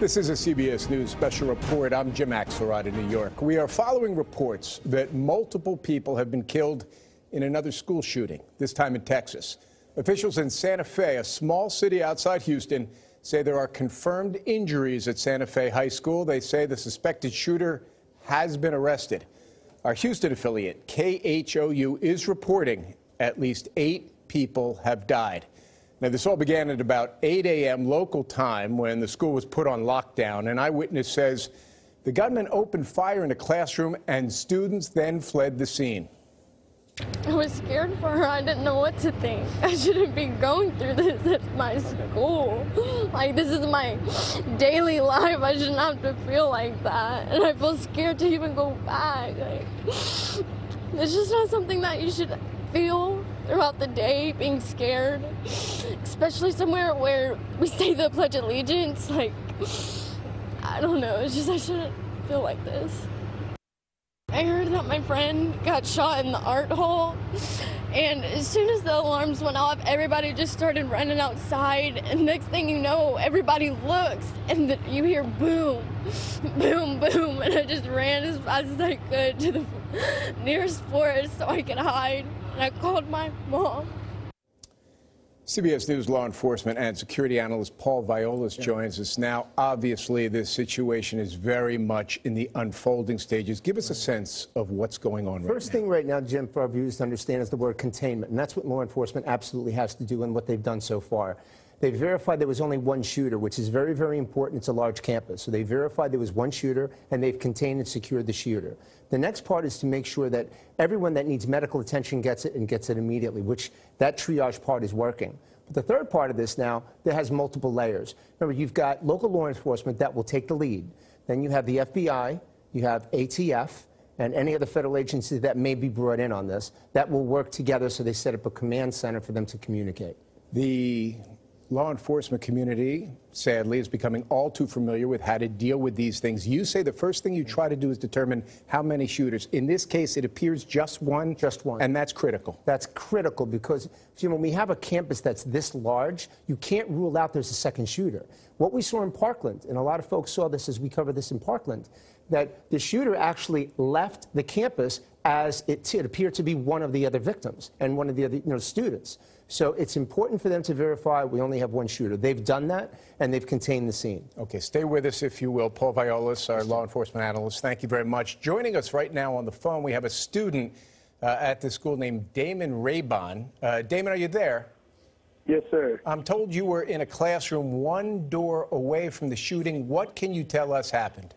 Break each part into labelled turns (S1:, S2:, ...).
S1: This is a CBS News special report. I'm Jim Axelrod in New York. We are following reports that multiple people have been killed in another school shooting, this time in Texas. Officials in Santa Fe, a small city outside Houston, say there are confirmed injuries at Santa Fe High School. They say the suspected shooter has been arrested. Our Houston affiliate, KHOU, is reporting at least 8 people have died. Now, this all began at about 8 a.m. local time when the school was put on lockdown. An eyewitness says the gunman opened fire in a classroom and students then fled the scene.
S2: I was scared for her. I didn't know what to think. I shouldn't be going through this at my school. Like, this is my daily life. I shouldn't have to feel like that. And I feel scared to even go back. Like, it's just not something that you should feel throughout the day, being scared, especially somewhere where we say the Pledge of Allegiance. Like, I don't know, it's just I shouldn't feel like this. I heard that my friend got shot in the art hall, and as soon as the alarms went off, everybody just started running outside, and next thing you know, everybody looks, and you hear boom, boom, boom, and I just ran as fast as I could to the nearest forest so I could hide. And I called my mom.
S1: CBS News law enforcement and security analyst Paul Violas joins us now. Obviously, this situation is very much in the unfolding stages. Give us a sense of what's going on right now.
S3: First thing right now, Jim, for our viewers to understand is the word containment. And that's what law enforcement absolutely has to do and what they've done so far. They verified there was only one shooter, which is very, very important. It's a large campus. So they verified there was one shooter, and they've contained and secured the shooter. The next part is to make sure that everyone that needs medical attention gets it and gets it immediately, which that triage part is working. But the third part of this now, that has multiple layers. Remember, you've got local law enforcement that will take the lead. Then you have the FBI, you have ATF, and any other federal agency that may be brought in on this, that will work together so they set up a command center for them to communicate.
S1: The law enforcement community, sadly, is becoming all too familiar with how to deal with these things. You say the first thing you try to do is determine how many shooters. In this case, it appears just one.
S3: Just one.
S1: And that's critical.
S3: That's critical because, you know, when we have a campus that's this large, you can't rule out there's a second shooter. What we saw in Parkland, and a lot of folks saw this as we covered this in Parkland, that the shooter actually left the campus as it appeared to be one of the other victims and one of the other students. So it's important for them to verify we only have one shooter. They've done that, and they've contained the scene.
S1: Okay, stay with us, if you will. Paul Violas, our law enforcement analyst, thank you very much. Joining us right now on the phone, we have a student at the school named Damon Raybon. Damon, are you there?
S4: Yes, sir.
S1: I'm told you were in a classroom one door away from the shooting. What can you tell us happened?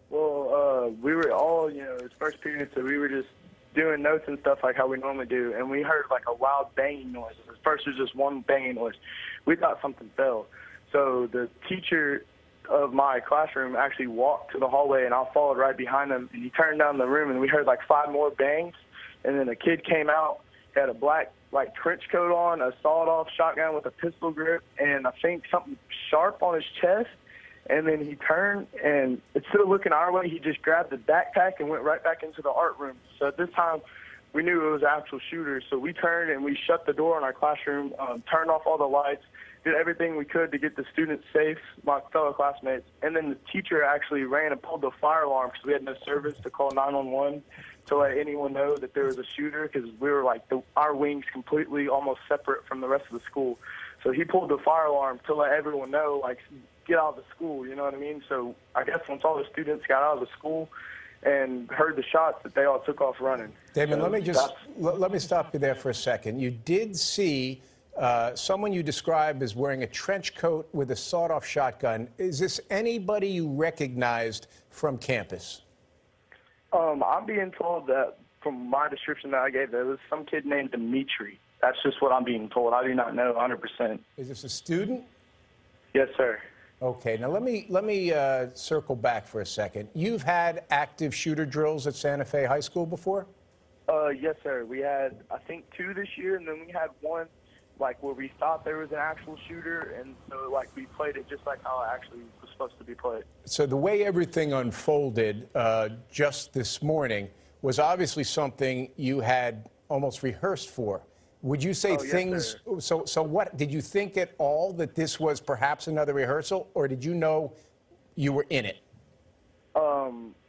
S4: Well, we were all, it was first period, so we were just doing notes and stuff like how we normally do, and we heard like a loud banging noise. At first, it was just one banging noise. We thought something fell. So the teacher of my classroom actually walked to the hallway, and I followed right behind him, and he turned down the room, and we heard like 5 more bangs, and then a kid came out, had a black trench coat on, a sawed-off shotgun with a pistol grip, and I think something sharp on his chest. And then he turned, and instead of looking our way, he just grabbed the backpack and went right back into the art room. So at this time, we knew it was an actual shooter. So we turned and we shut the door in our classroom, turned off all the lights, did everything we could to get the students safe, my fellow classmates. And then the teacher actually ran and pulled the fire alarm because we had no service to call 911 to let anyone know that there was a shooter, because we were like our wings completely almost separate from the rest of the school. So he pulled the fire alarm to let everyone know, get out of the school, you know what I mean? So I guess once all the students got out of the school and heard the shots, that they all took off running.
S1: Damon,
S4: So
S1: let me stop you there for a second. You did see someone you described as wearing a trench coat with a sawed-off shotgun. Is this anybody you recognized from campus?
S4: I'm being told that from my description that I gave, there was some kid named Dimitri. That's just what I'm being told. I do not know 100%.
S1: Is this a student?
S4: Yes, sir.
S1: Okay, now let me circle back for a second. You've had active shooter drills at Santa Fe High School before?
S4: Yes, sir. We had, I think, 2 this year, and then we had one, where we thought there was an actual shooter, and so, we played it just like how it actually was supposed to be played.
S1: So the way everything unfolded just this morning was obviously something you had almost rehearsed for. Would you say things,
S4: yes,
S1: so what, did you think at all that this was perhaps another rehearsal, or did you know you were in it?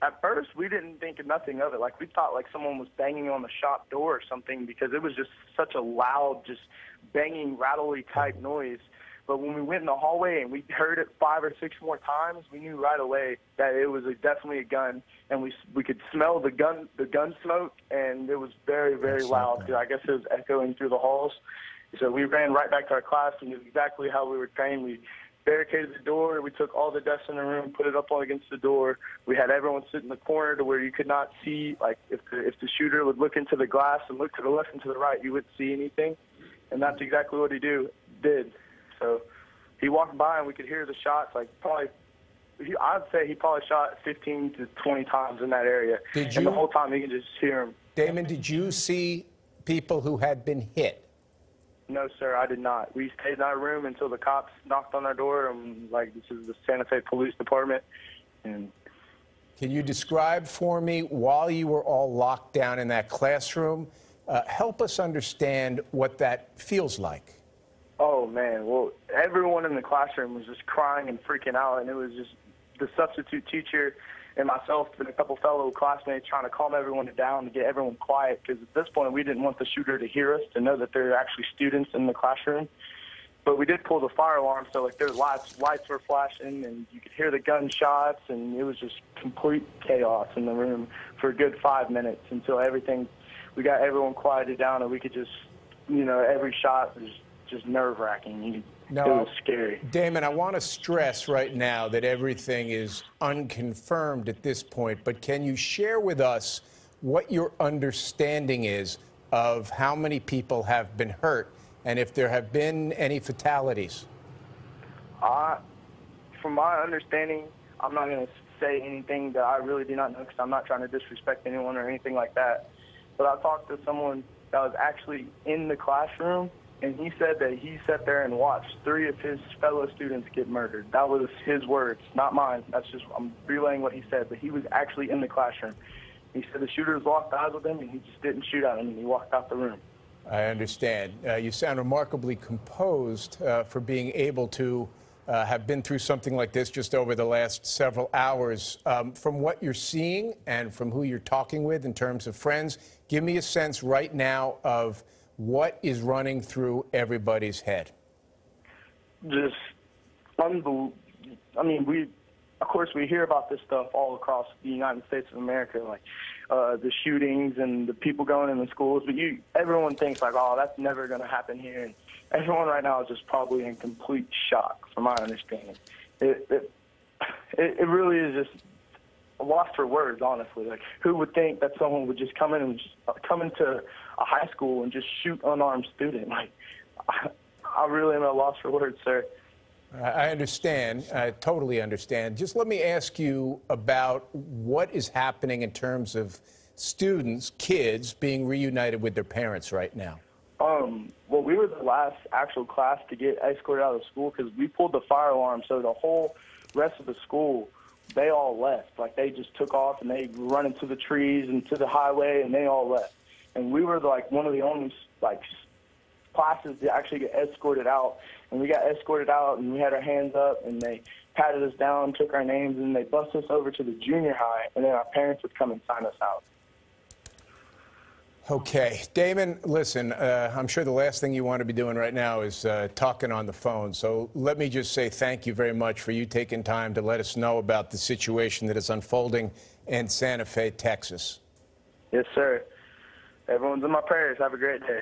S4: At first, we didn't think of nothing of it. Like, we thought like someone was banging on the shop door or something because it was just such a loud, just banging, rattly type noise. But when we went in the hallway and we heard it 5 or 6 more times, we knew right away that it was definitely a gun, and we could smell the gun smoke, and it was very, very loud. Because I guess it was echoing through the halls. So we ran right back to our class and knew exactly how we were trained. We barricaded the door. We took all the desks in the room, put it up against the door. We had everyone sit in the corner to where you could not see. Like, if the shooter would look into the glass and look to the left and to the right, you wouldn't see anything. And that's exactly what he did. So he walked by and we could hear the shots. Like, I'd say he probably shot 15 to 20 times in that area. And the whole time you can just hear him.
S1: Damon, did you see people who had been hit?
S4: No, sir, I did not. We stayed in our room until the cops knocked on our door. And, like, this is the Santa Fe Police Department. And
S1: can you describe for me, while you were all locked down in that classroom, help us understand what that feels like?
S4: Oh, man. Well, everyone in the classroom was just crying and freaking out, and it was just the substitute teacher and myself and a couple fellow classmates trying to calm everyone down to get everyone quiet, because at this point we didn't want the shooter to hear us, to know that there are actually students in the classroom. But we did pull the fire alarm, so like their lights were flashing, and you could hear the gunshots, and it was just complete chaos in the room for a good 5 minutes until we got everyone quieted down, and we could just, every shot was just nerve-wracking. It was scary.
S1: Damon, I want to stress right now that everything is unconfirmed at this point, but can you share with us what your understanding is of how many people have been hurt and if there have been any fatalities?
S4: From my understanding, I'm not going to say anything that I really do not know, because I'm not trying to disrespect anyone or anything like that. But I talked to someone that was actually in the classroom, and he said that he sat there and watched 3 of his fellow students get murdered. That was his words, not mine. I'm relaying what he said, but he was actually in the classroom. He said the shooters locked eyes with him, and he just didn't shoot at him, and he walked out the room.
S1: I understand. You sound remarkably composed for being able to have been through something like this just over the last several hours. From what you're seeing and from who you're talking with in terms of friends, give me a sense right now of what is running through everybody's head.
S4: Just unbelievable. I mean, of course, we hear about this stuff all across the United States of America, like the shootings and the people going in the schools. But everyone thinks like, oh, that's never going to happen here. And everyone right now is just probably in complete shock, from my understanding. It really is just lost for words, honestly. Like, who would think that someone would just come into a high school and just shoot unarmed student? Like, I really am at a loss for words, sir.
S1: I understand. I totally understand. Just let me ask you about what is happening in terms of students, kids, being reunited with their parents right now.
S4: Well, we were the last actual class to get escorted out of school because we pulled the fire alarm, so the whole rest of the school, they all left. Like, they just took off and they run into the trees and to the highway, and they all left. And we were like one of the only classes to actually get escorted out. And we got escorted out, and we had our hands up, and they patted us down, took our names, and they bussed us over to the junior high, and then our parents would come and sign us out.
S1: Okay. Damon, listen, I'm sure the last thing you want to be doing right now is talking on the phone. So let me just say thank you very much for you taking time to let us know about the situation that is unfolding in Santa Fe, Texas.
S4: Yes, sir. Everyone's in my prayers. Have a great day.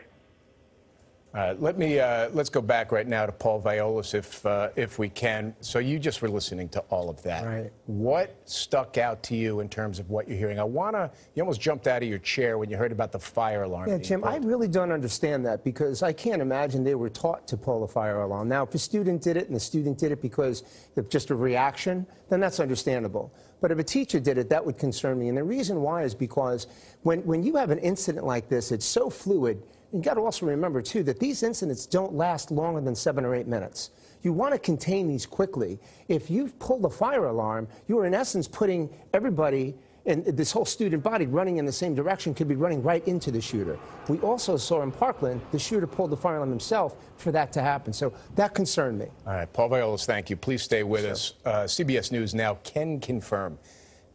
S1: Let's go back right now to Paul Violas, if we can. So you just were listening to all of that.
S3: Right.
S1: What stuck out to you in terms of what you're hearing? You almost jumped out of your chair when you heard about the fire alarm.
S3: Yeah, Jim, I really don't understand that, because I can't imagine they were taught to pull a fire alarm. Now, if a student did it and the student did it because of just a reaction, then that's understandable. But if a teacher did it, that would concern me. And the reason why is because when you have an incident like this, it's so fluid. You've got to also remember, too, that these incidents don't last longer than 7 or 8 minutes. You want to contain these quickly. If you've pulled a fire alarm, you are, in essence, putting everybody And this whole student body running in the same direction could be running right into the shooter. We also saw in Parkland, the shooter pulled the firearm himself for that to happen. So that concerned me.
S1: All right, Paul Violas, thank you. Please stay with us. CBS News now can confirm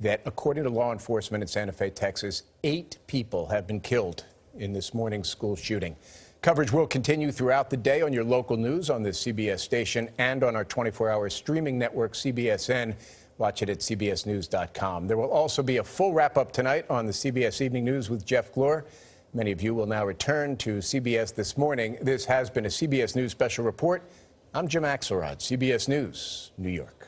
S1: that, according to law enforcement in Santa Fe, Texas, 8 people have been killed in this morning's school shooting. Coverage will continue throughout the day on your local news on this CBS station and on our 24-hour streaming network, CBSN. Watch it at cbsnews.com. There will also be a full wrap-up tonight on the CBS Evening News with Jeff Glor. Many of you will now return to CBS This Morning. This has been a CBS News special report. I'm Jim Axelrod, CBS News, New York.